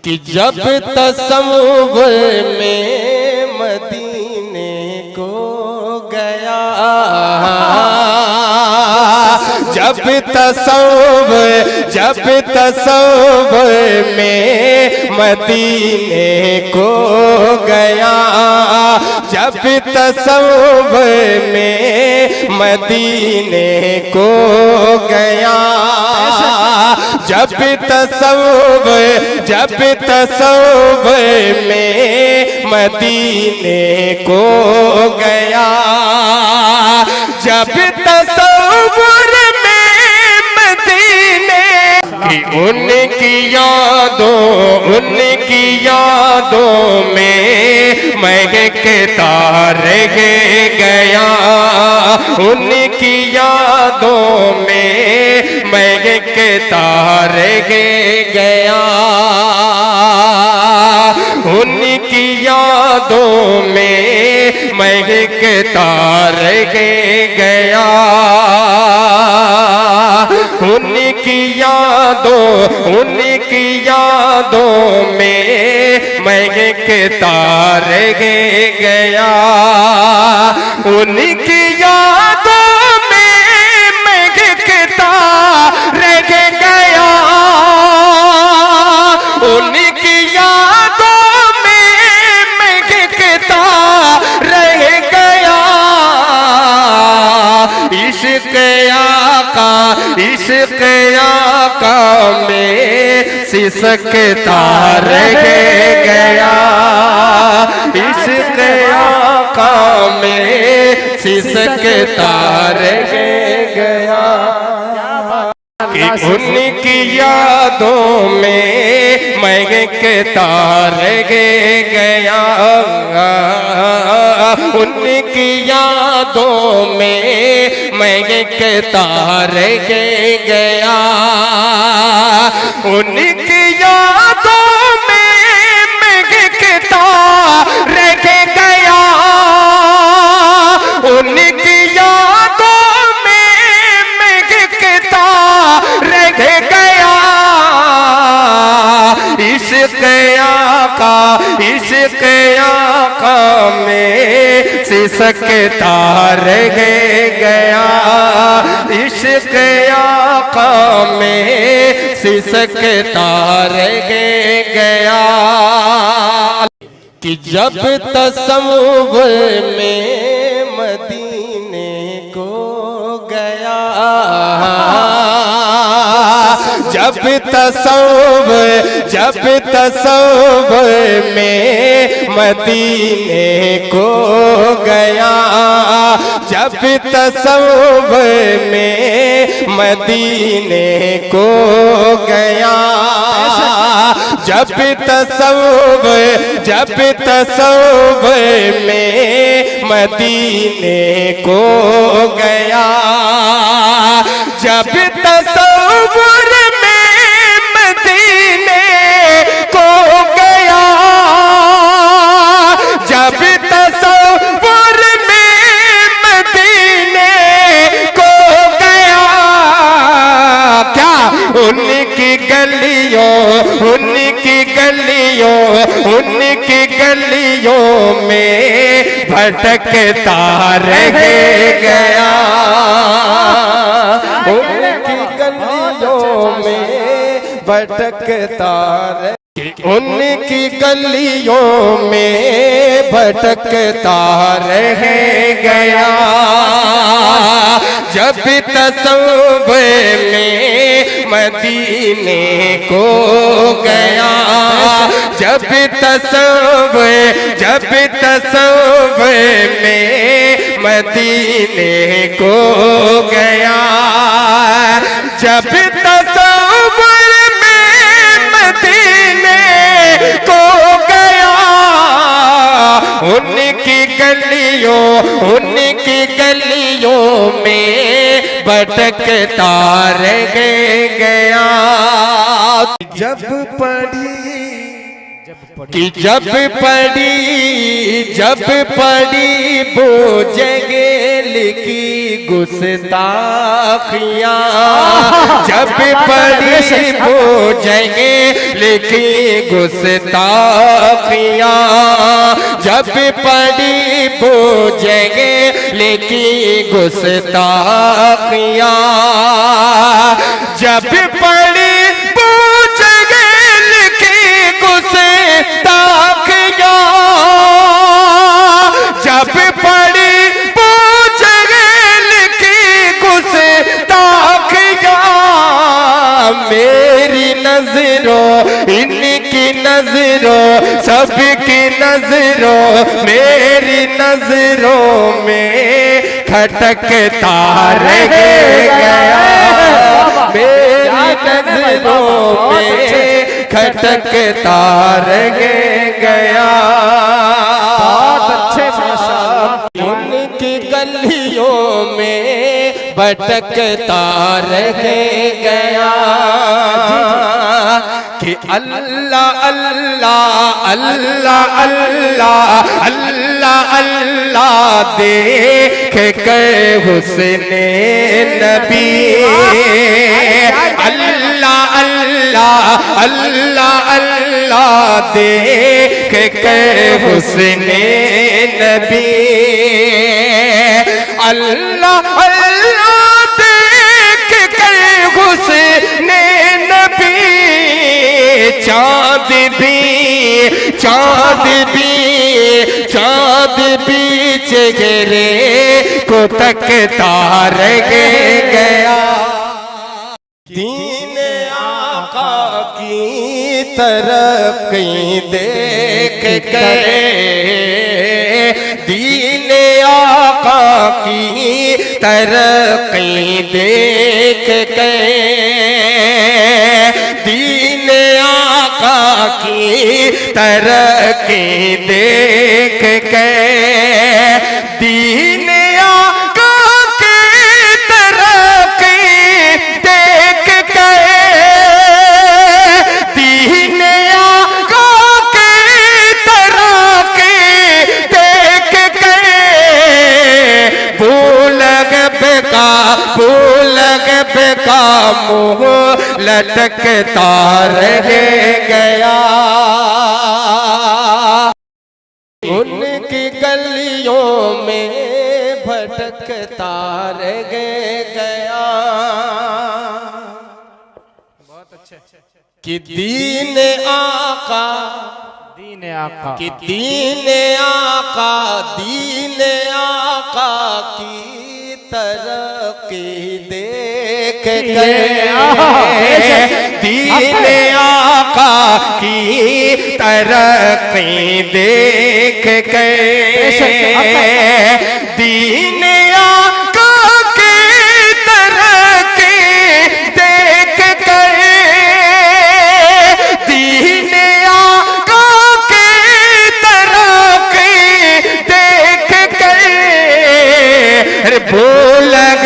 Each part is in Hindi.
कि जब तसव्वुर में मदीने को गया, जब तसव्वुर में मदीने को गया, जब तसव्वुर में मदीने को गया, जब तसव्वुर में मदीने को गया, जब तसव्वुर में मदीने की उनकी यादों में महकता रह गया, उनकी यादों में महकता रह गया, उनकी यादों में महकता रह गया, उनकी यादों में महकता रह गया, उनकी यादों में महकता रह गया, उनकी यादों में महकता रह गया, इश्क़ आका में सिसकता रह गया, इश्क़ आका में सिसकता रह गया, कि उनकी यादों में महकता रह गया, उनकी यादों में महकता रह गया, उनकी यादों में महकता रह गया, उनकी यादों में महकता रह गया, इश्क़ आका में सिसकता रह गया, इश्क़ आका में सिसकता रह गया, कि जब तसव्वुर में मदीने को गया, जब तसव्वुर में मदीने को गया, जब तसव्वुर में मदीने को गया, जब तसव्वुर में मदीने को गया, जब तसव्वुर में मदीने को गया, जब तसव्वुर में मदीने को गया, क्या उनकी गलियों में भटकता रह गया, उनकी गलियों में भटकता रह, उनकी गलियों में भटकता रह गया, जब तसव्वुर में मदीने को गया, जब तसव्वुर में मदीने को गया, जब तसव्वुर में मदीने को गया, उनकी गलियों में भटकता रह गया, जब पढ़ी कि जब पड़ी बोझेंगे लिखी गुस्ताखियाँ, जब पड़ी बोझेंगे लिखी गुस्ताखियाँ, जब पड़ी बोझेंगे लिखी गुस्ताखियाँ, जब पड़ी बोझेंगे लिखी गुस्ताखियाँ, जब पड़ी बोझेंगे लिखी गुस्ताखियाँ, मेरी नजरों इनकी नजरों सबकी नजरों मेरी नजरों में खटकता रह गया, मेरी नजरों में खटकता रह गया। बहुत अच्छे माशाअल्लाह। उनकी गलियों में भटकता रह गया कि अल्लाह अल्लाह अल्लाह अल्लाह अल्लाह अल्लाह देख कर हुस्ने नबी, अल्लाह अल्लाह अल्लाह अल्लाह देख कर हुस्ने नबी, अल्लाह अल्लाह देख कर हुस्ने नबी, चाँद भी चेहरे को तकता रह गया। दीन आका की तरक्की देख कर, दीन आका की तरक्की देख कर, दीन आका की तरक्की देख कर, दीन आका की तरक्की देख कर, दीन आका की तरक्की देख कर, भूलग बेका मुँह लटकता रह गया। उनकी गलियों में भटकता रह गया कि दीन आका कि दीन आका की तरक्की देख कर, दीन आका की तरक्की देख कर, दीन आका की तरक्की देख कर, दीन आका की तरक्की देख कर, भूलग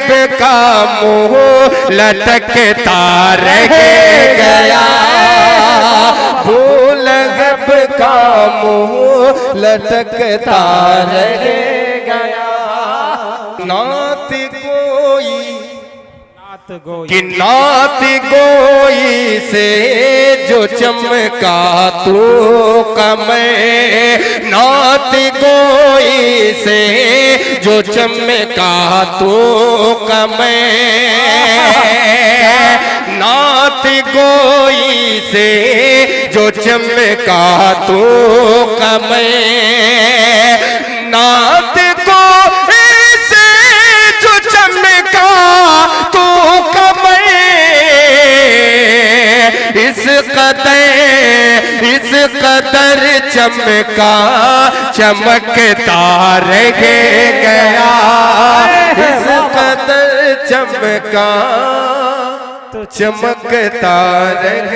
बेका मुँह लटकता रह गया, भूलग बेका मुँह लटकता रह गया। नात गोई से जो चमका तू कमर, नात गोई से जो चमका तू कमर, नात गोई से जो चमका तू कमर, नात गोई से जो चमका तू कमर, इस कदर चमका चमकता रह गया, इस कदर चमका तो चमकता रह